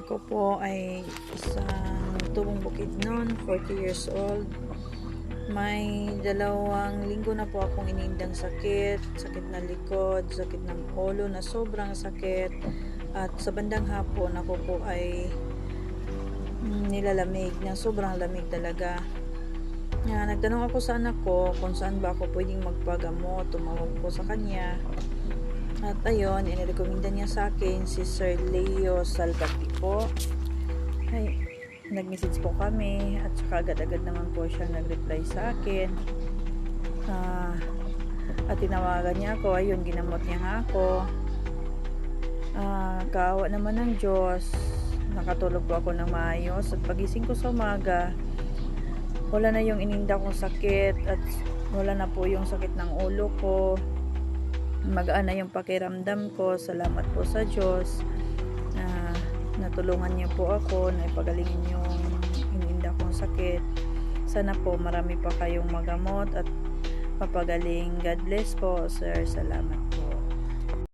Ako po ay isang tubong bukid noon, 40 years old. May 2 linggo na po akong inindang sakit na likod, sakit ng ulo na sobrang sakit. At sa bandang hapon ako po ay nilalamig, na sobrang lamig talaga. Nagtanong ako sa anak ko kung saan ba ako pwedeng magpagamot. Tumawag ko sa kanya. At ayun, inirekomenda niya sa akin si Sir Leo Salvati po. Ay, nag-message po kami at saka agad-agad naman po siya nag-reply sa akin. At tinawagan niya ako. Ayun, ginamot niya nga ako. Kaawa naman ng Diyos. Nakatulog po ako ng maayos at pagising ko sa umaga, wala na yung ininda kong sakit at wala na po yung sakit ng ulo ko. Magaan na yung pakiramdam ko. Salamat po sa Diyos. Natulungan niyo po ako na ipagalingin yung ininda kong sakit. Sana po marami pa kayong magamot at papagaling. God bless po, sir. Salamat po.